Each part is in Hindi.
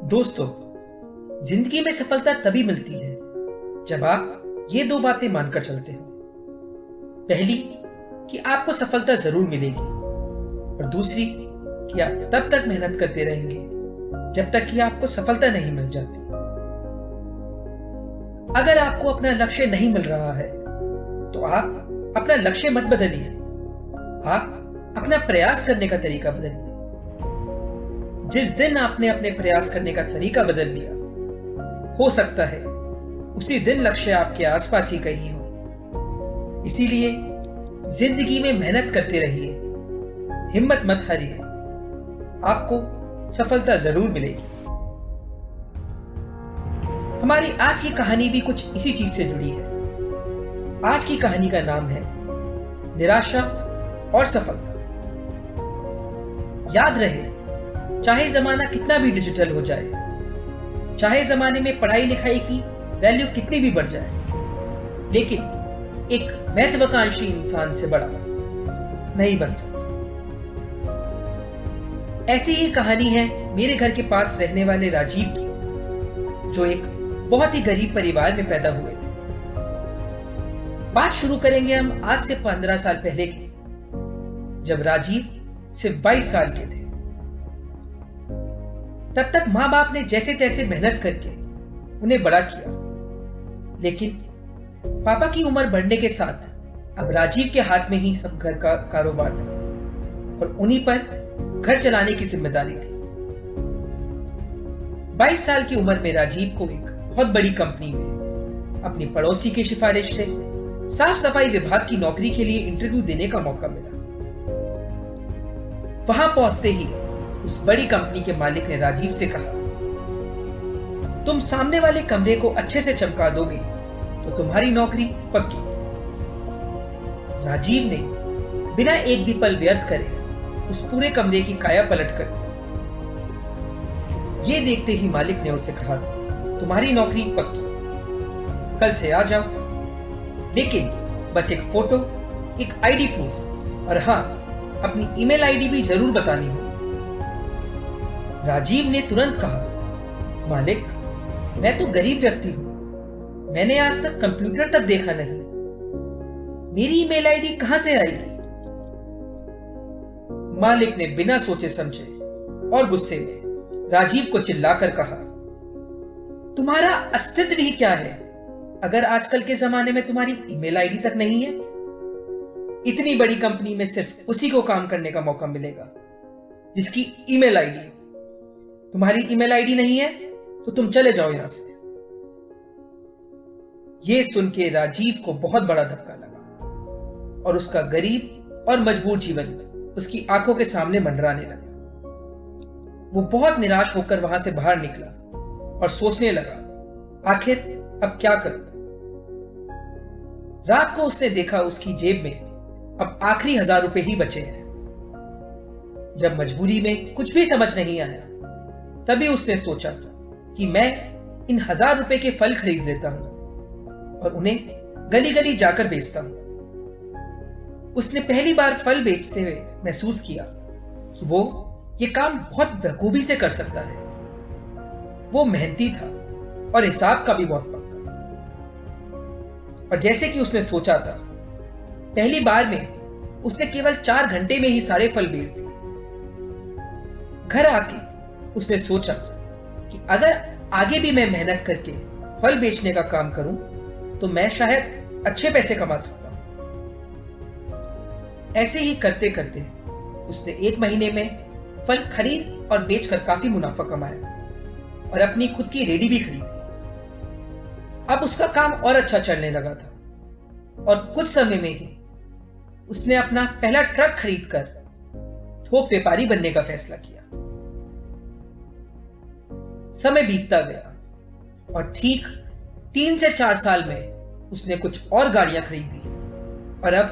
दोस्तों, जिंदगी में सफलता तभी मिलती है जब आप ये दो बातें मानकर चलते हैं। पहली कि आपको सफलता जरूर मिलेगी और दूसरी कि आप तब तक मेहनत करते रहेंगे जब तक कि आपको सफलता नहीं मिल जाती। अगर आपको अपना लक्ष्य नहीं मिल रहा है तो आप अपना लक्ष्य मत बदलिए, आप अपना प्रयास करने का तरीका बदलिए। जिस दिन आपने अपने प्रयास करने का तरीका बदल लिया, हो सकता है उसी दिन लक्ष्य आपके आसपास ही कहीं हो। इसीलिए जिंदगी में मेहनत करते रहिए, हिम्मत मत हारिए, आपको सफलता जरूर मिलेगी। हमारी आज की कहानी भी कुछ इसी चीज से जुड़ी है। आज की कहानी का नाम है निराशा और सफलता। याद रहे, चाहे जमाना कितना भी डिजिटल हो जाए, चाहे जमाने में पढ़ाई लिखाई की वैल्यू कितनी भी बढ़ जाए, लेकिन एक महत्वाकांक्षी इंसान से बड़ा नहीं बन सकता। ऐसी ही कहानी है मेरे घर के पास रहने वाले राजीव की, जो एक बहुत ही गरीब परिवार में पैदा हुए थे। बात शुरू करेंगे हम आज से 15 साल पहले की, जब राजीव सिर्फ 22 साल के थे। तब तक मां बाप ने जैसे तैसे मेहनत करके उन्हें बड़ा किया, लेकिन पापा की उम्र बढ़ने के साथ अब राजीव के हाथ में ही सब घर का कारोबार था और उन्हीं पर घर चलाने की जिम्मेदारी थी। 22 साल की उम्र में राजीव को एक बहुत बड़ी कंपनी में अपनी पड़ोसी की सिफारिश से साफ सफाई विभाग की नौकरी के लिए इंटरव्यू देने का मौका मिला। वहां पहुंचते ही उस बड़ी कंपनी के मालिक ने राजीव से कहा, तुम सामने वाले कमरे को अच्छे से चमका दोगे तो तुम्हारी नौकरी पक्की। राजीव ने बिना एक भी पल व्यर्थ करे उस पूरे कमरे की काया पलट कर दी। ये देखते ही मालिक ने उसे कहा, तुम्हारी नौकरी पक्की, कल से आ जाओ, लेकिन बस एक फोटो, एक आईडी प्रूफ और हाँ, अपनी ईमेल आईडी भी जरूर बतानी हो। राजीव ने तुरंत कहा, मालिक, मैं तो गरीब व्यक्ति हूं, मैंने आज तक कंप्यूटर तक देखा नहीं, मेरी ईमेल आईडी कहां से आएगी? मालिक ने बिना सोचे समझे और गुस्से में राजीव को चिल्लाकर कहा, तुम्हारा अस्तित्व ही क्या है अगर आजकल के जमाने में तुम्हारी ईमेल आईडी तक नहीं है? इतनी बड़ी कंपनी में सिर्फ उसी को काम करने का मौका मिलेगा जिसकी ईमेल आईडी है। तुम्हारी ईमेल आईडी नहीं है तो तुम चले जाओ यहां से। यह सुन के राजीव को बहुत बड़ा धक्का लगा और उसका गरीब और मजबूर जीवन उसकी आंखों के सामने मंडराने लगा। वो बहुत निराश होकर वहां से बाहर निकला और सोचने लगा, आखिर अब क्या करूं? रात को उसने देखा उसकी जेब में अब आखिरी 1000 रुपए ही बचे हैं। जब मजबूरी में कुछ भी समझ नहीं आया, तभी उसने सोचा कि मैं इन 1000 रुपए के फल खरीद लेता हूं और उन्हें गली गली जाकर बेचता हूं। उसने पहली बार फल बेचते हुए महसूस किया कि वो ये काम बहुत बखूबी से कर सकता है। वो मेहनती था और हिसाब का भी बहुत पक्का। और जैसे कि उसने सोचा था, पहली बार में उसने केवल 4 घंटे में ही सारे फल बेच दिए। घर आके उसने सोचा कि अगर आगे भी मैं मेहनत करके फल बेचने का काम करूं तो मैं शायद अच्छे पैसे कमा सकता हूं। ऐसे ही करते करते उसने 1 महीने में फल खरीद और बेचकर काफी मुनाफा कमाया और अपनी खुद की रेडी भी खरीदी। अब उसका काम और अच्छा चलने लगा था और कुछ समय में ही उसने अपना पहला ट्रक खरीदकर थोक व्यापारी बनने का फैसला किया। समय बीतता गया और ठीक 3 से 4 साल में उसने कुछ और गाड़ियां खरीदी और अब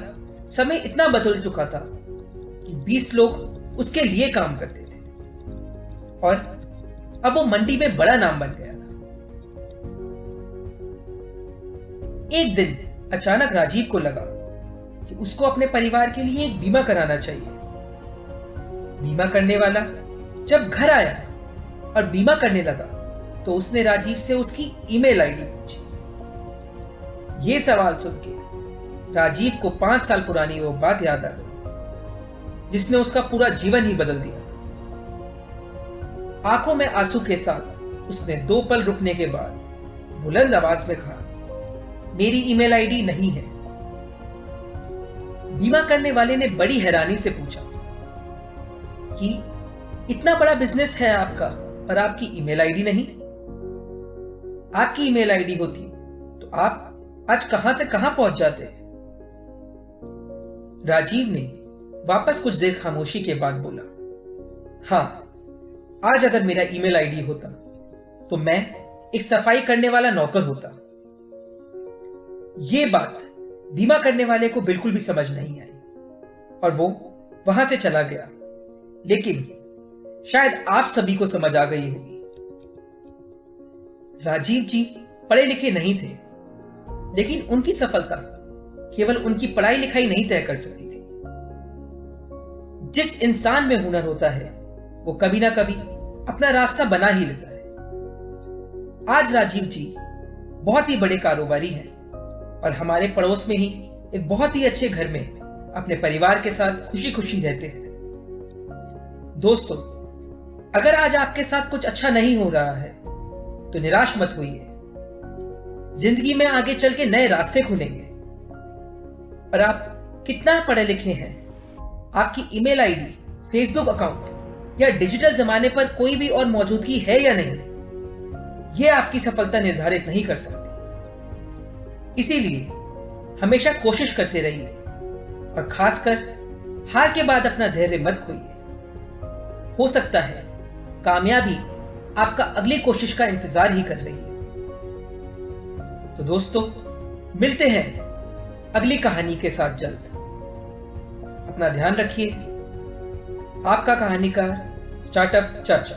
समय इतना बदल चुका था कि 20 लोग उसके लिए काम करते थे और अब वो मंडी में बड़ा नाम बन गया था। एक दिन अचानक राजीव को लगा कि उसको अपने परिवार के लिए एक बीमा कराना चाहिए। बीमा करने वाला जब घर आया और बीमा करने लगा तो उसने राजीव से उसकी ईमेल आईडी पूछी। ये सवाल सुन के राजीव को 5 साल पुरानी वो बात याद आ गई जिसने उसका पूरा जीवन ही बदल दिया था। आंखों में आंसू के साथ उसने 2 पल रुकने के बाद बुलंद आवाज में कहा, मेरी ईमेल आईडी नहीं है। बीमा करने वाले ने बड़ी हैरानी से पूछा कि इतना बड़ा बिजनेस है आपका और आपकी ईमेल आईडी नहीं? आपकी ईमेल आईडी होती तो आप आज कहां से कहां पहुंच जाते? राजीव ने वापस कुछ देर खामोशी के बाद बोला, हां, आज अगर मेरा ईमेल आईडी होता तो मैं एक सफाई करने वाला नौकर होता। यह बात बीमा करने वाले को बिल्कुल भी समझ नहीं आई और वो वहां से चला गया। लेकिन शायद आप सभी को समझ आ गई होगी। राजीव जी पढ़े लिखे नहीं थे, लेकिन उनकी सफलता केवल उनकी पढ़ाई लिखाई नहीं तय कर सकती थी। जिस इंसान में हुनर होता है वो कभी ना कभी अपना रास्ता बना ही लेता है। आज राजीव जी बहुत ही बड़े कारोबारी हैं और हमारे पड़ोस में ही एक बहुत ही अच्छे घर में अपने परिवार के साथ खुशी खुशी रहते हैं। दोस्तों, अगर आज आपके साथ कुछ अच्छा नहीं हो रहा है तो निराश मत होइए। जिंदगी में आगे चल के नए रास्ते खुलेंगे। और आप कितना पढ़े लिखे हैं, आपकी ईमेल आईडी, फेसबुक अकाउंट या डिजिटल जमाने पर कोई भी और मौजूदगी है या नहीं, यह आपकी सफलता निर्धारित नहीं कर सकती। इसीलिए हमेशा कोशिश करते रहिए और खासकर हार के बाद अपना धैर्य मत खोइए। हो सकता है कामयाबी आपका अगली कोशिश का इंतजार ही कर रही है। तो दोस्तों, मिलते हैं अगली कहानी के साथ जल्द। अपना ध्यान रखिए। आपका कहानीकार स्टार्टअप चाचा।